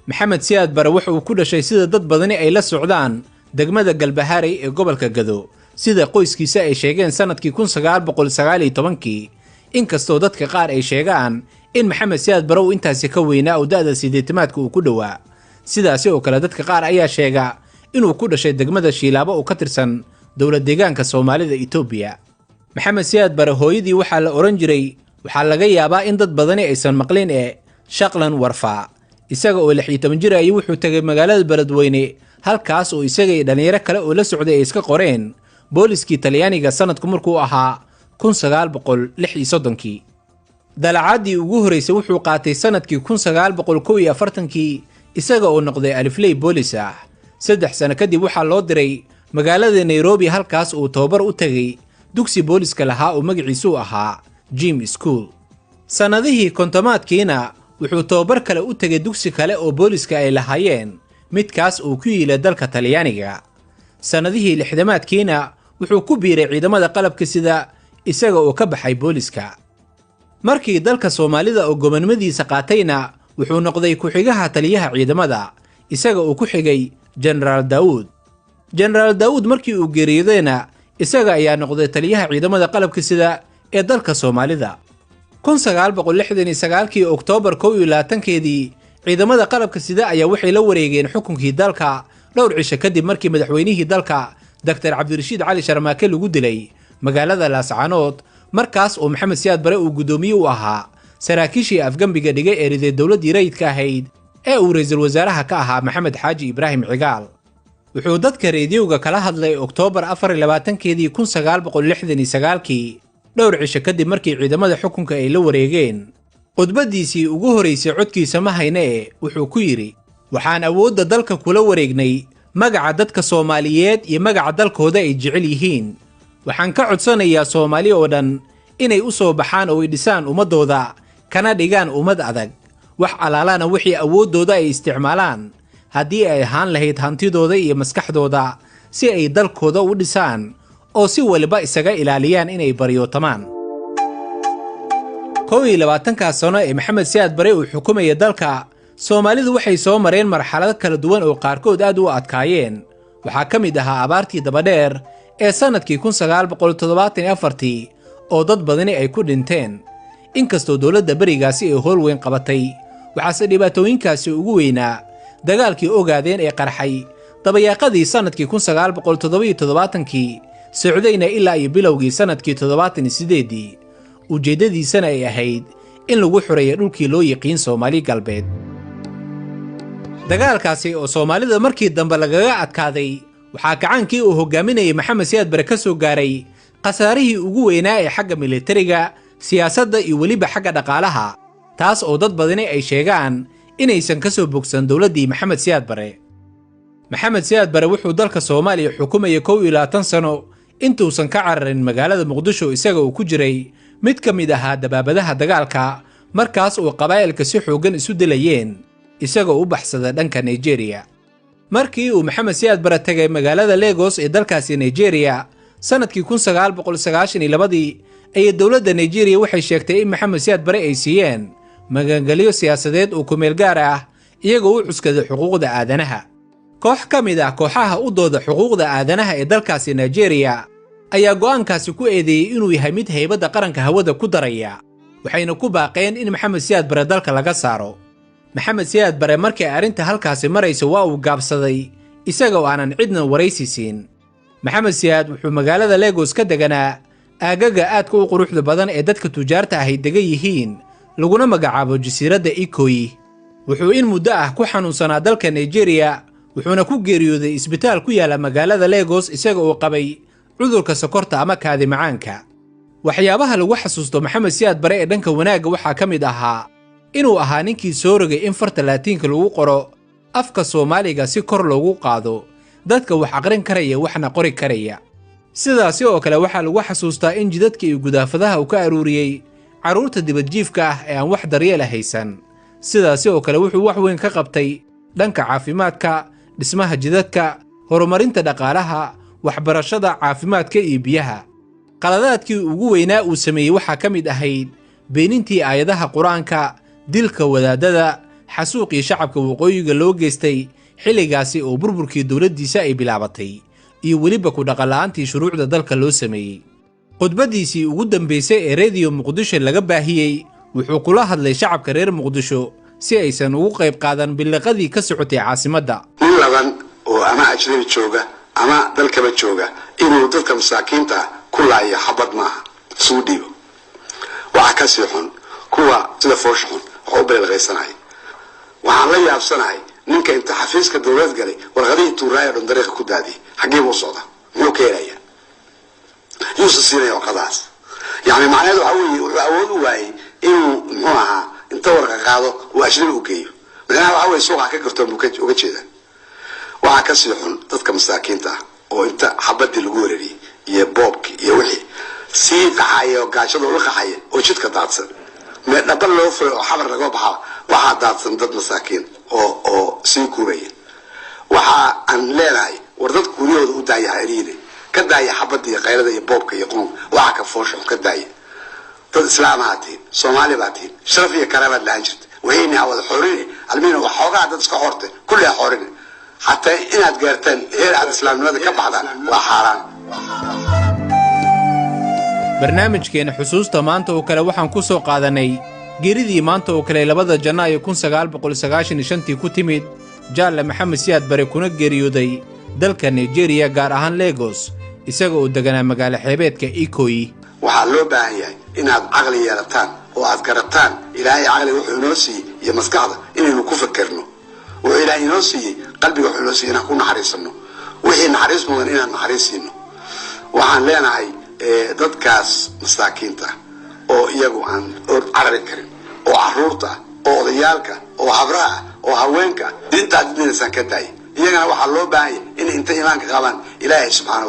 maxamed siyaad bare wuxuu ku dhashay sida dad badani ay la socdaan degmada Galbahaarey ee gobolka Gado sida qoyskiisa ay sheegeen sanadkii 1919 inkastoo dadka qaar ay sheegaan in maxamed siyaad bare uu intaasi ka weynaa oo da'da 80maadka uu ku dhawaa sidaasi oo kale dadka qaar ayaa sheega inuu ku dhashay degmada Shiilaabo oo ka tirsan dowlad deegaanka Soomaalida Itoobiya maxamed siyaad bare hooyadii waxa la oran jiray waxa laga yaabaa in dad badani aysan maqlin ee Shaqlan Warfaa isaga oo 16 jir ah wuxuu tagay magaalada Beledweyne halkaas oo isaga iyo dhalinyaro kale oo la socday ay iska qoreen booliskii Talyaaniga sanadku markuu ahaa 1936 dalacaadii ugu horeysay wuxuu qaatay sanadkii 1941 isaga oo noqday alifley boolis ah 3 sano kadib waxa loo diray magaalada Nairobi halkaas uu tababar u tagay dugsi booliska lahaa oo magaciisu ahaa Jim School sanadihii kontomaadkiina wuxuu tababar kale u tagay dugsi kale oo booliska ay lahaayeen midkaas uu ku yilay dalka Talyaaniga sanadihii 60maadkiina wuxuu ku biiray ciidamada qalabka sida isaga oo ka baxay booliska markii dalka Soomaalida oo gobonimadiisa qaatayna wuxuu noqday ku xigaha taliyaha ciidamada isaga oo ku xigay General Daawud markii uu geeriyoodeena isaga ayaa noqday taliyaha ciidamada qalabka sida ee dalka Soomaalida 1969 Oktoobar 21 ciidamada qalabka sida ayaa waxay la wareegeen xukunkii dalka dhowr cisho kadib markii madaxweynihii dalka Dr. Cabdirashiid Cali Sharmaake lagu dilay magaalada Laascaanood markaas oo maxamed siyaad bare uu gudoomiye u ahaa saraakiishii afgambiga dhigay ee riday dawladii rayidka ahayd ee uu ra'iisul wasaaraha ka ahaa Maxamed Xaaji Ibraahim Cigaal wuxuu dadka reediyowga kala hadlay Oktoobar 24 1969 dhowr cisho kadib markii ciidamada xukunka ay la wareegeen qodbadiisii ugu horeysay codkiisa ma hayne wuxuu ku yiri waxaan awoodda dalka kula wareegnay magaca dadka Soomaaliyeed iyo magaca dalkooda ay jecel yihiin waxaan ka codsanayaa Soomaali oo dhan inay u soo baxaan oo ay dhisaan ummadooda kana dhigaan ummad adag wax alaalana wixii awooddooda ay isticmaalaan haddii ay ahaan lahayd hantidooda iyo maskaxdooda si ay dalkooda u dhisaan oo si waliba isaga ilaaliyaan inay baryootamaan 21 sano ee maxamed siyaad bare uu xukumayay dalka Soomaalidu waxay soo mareen marxalado kala duwan oo qaarkood aad u adkaayeen waxa ka mid ahaa abaartii dabadheer ee sanadkii 1974 oo dad badani ay ku dhinteen inkastoo dawladda barigaasi ay howl weyn qabatay waxaase dhibaatooyinkaasi ugu weynaa dagaalkii ogaadeen ee qarxay dabayaaqadii sanadkii 1977 socdayna ilaa iyo bilowgii sanadkii 78 ujeedadiisana ay ahayd in lagu xureeyo dhulkii loo yiqiin Soomaali galbeed dagaalkaasi oo Soomaalida markii dambe lagaga adkaaday waxaa kacaankii uu hogaaminayay maxamed siyaad bare ka soo gaaray qasaarihii ugu weynaa ee xagga militariga siyaasadda iyo weliba xagga dhaqaalaha taas oo dad badani ay sheegaan inaysan ka soo bogsan dawladdii maxamed siyaad bare wuxuu dalka Soomaaliya xukumayay 21 sano intuusan ka cararin magaalada Muqdisho isaga oo ku jiray mid ka mid ahaa dabaabadaha dagaalka markaas oo qabaa'ilka si xoogan isu dilayeen isaga oo u baxsaday dhanka Nigeria markii uu maxamed siyaad bare tagay magaalada Lagos ee dalkaasi Nigeria sanadkii 1992 ay dawladda Nigeria waxay sheegtay in maxamed siyaad bare ay siiyeen magangaliyo siyaasadeed oo ku meel gaar ah iyagoo u cuskaday xuquuqda aadanaha koox ka mid ah kooxaha u dooda xuquuqda aadanaha ee dalkaasi Nigeria ayaa go'aankaasi ku eedeeyay inuu yahay mid haybadda qaranka hawada ku daraya waxayna ku baaqeen in maxamed siyaad bare dalka laga saaro maxamed siyaad bare markii arrinta halkaasi marayso waa uu gaabsaday isaga oo aanan cidna waraysi siin maxamed siyaad wuxuu magaalada Lagos ka deganaa aagaga aadka u quruxda badan ee dadka tujaarta ah ay degan yihiin laguna magacaabo jasiiradda Ikoyi wuxuu in muddo ah ku xanuunsanaa dalka Nigeria wuxuuna ku geeriyooday isbitaal ku yaala magaalada Lagos isaga oo qabay cudurka sokorta ama kaadi macaanka waxyaabaha lagu xasuusto maxamed siyaad bare ee dhanka wanaagga waxaa ka mid ahaa inuu ahaa ninkii soo rogay in farta Laatiinka lagu qoro afka Soomaaliga si kor loogu qaado dadka wax aqrin karaya waxna qori karaya sidaas oo kale waxaa lagu xasuustaa in jidadka iyo gudaafadaha uu ka aruuriyay caruurta dibadjiifka ah ee aan wax daryeel haysan sidaas oo kale wuxuu wax weyn ka qabtay dhanka caafimaadka dhismaha jidadka horumarinta dhaqaalaha waxbarashada caafimaadka iyo biyaha qaladaadkii ugu weynaa uu sameeyay waxaa ka mid ahayd beenintii aayadaha quraanka dilka wadaadada xasuuqii shacabka waqooyiga loo geystay xilligaasi oo burburkii dowladdiisa ay bilaabatay iyo weliba ku dhaqanla'aantii shuruucda dalka loo sameeyey. khudbaddiisii ugu dambaysay ee rediyo muqdisho laga baahiyey wuxuu kula hadlay shacabka reer muqdisho si aysan ugu qayb qaadan biliqadii ka socotay caasimadda. nin laban oo ama ajnabi jooga ama dalkaba jooga inuu dadka masaakiinta ku laayo xabad maaha suu dhiibo. waxa ka sii xun kuwa sida foosh xun oo beelqaysanay. waxaan la yaabsanahay ninka inta xafiiska dowlad galay warqadii tuuraaya dhan dariiqa ku daadiyay xagee buu socdaa muxuu keenaya yuusa siinaya warqadaas yani macnaheedu waxa weeye wuxuu awood u waayey inuu muxuu ahaa inta warqa qaado uu ajnabi u geeyo macnaha waxa weeye suuqa ka gartoon buu uga jeedaa. waxa ka sii xun dadka masaakiinta ah oo inta xabadii lagu weerariyey iyo boobkii iyo wixii sii qaxaya oo gaajada ula qaxaya oo jidka daadsan mee dhaba loo furay oo xabar laga baxa waxaa daadsan dad masaakiin oo sii gubaya. waxa aan leenahay war dad guryahooda u daaya xiriir ka daaya xabadii iyo qaylada iyo boobka iyo qum waxa ka foosho ka daaya. dad islaam ahaatiin Soomaali baatiin sharaf iyo karaamad la jirta wayna wada xoriyay almiina wax xoogaa dad iska xortay kulli xorin حتى إن أتقرتن إيه الإسلام هذا كبعضا وحرام. barnaamijkeena xusuusta maanta oo kale waxaan ku soo qaadanay geeridii maanta oo kale 2 Janaayo 1995 ku timid Jaalle Maxamed Siyaad Bare kuna geeriyooday dalka Nigeria gaar ahaan Lagos isaga oo deganaa magaalo xeebeedka Ikoyi. waxaa loo baahan yahay inaad aqli yeelataan oo aad garataan Ilaahay aqli wuxuu inoo siiyey iyo maskaxda inaynu ku fikirno وإلهي نوسي قلبي وحلوسي أنا أكون حريصنا وحين حريص مدن إنا نحريصينه وحن لنا هاي ضد كاس مساكين تا أو يجو عن عربي كريم أو عرورتا أو ضيالك أو حبراء أو هوينك أنت عندنا سكتاي يجنا وحلو باي إن أنت إيمانك غلان إلهي سبحانه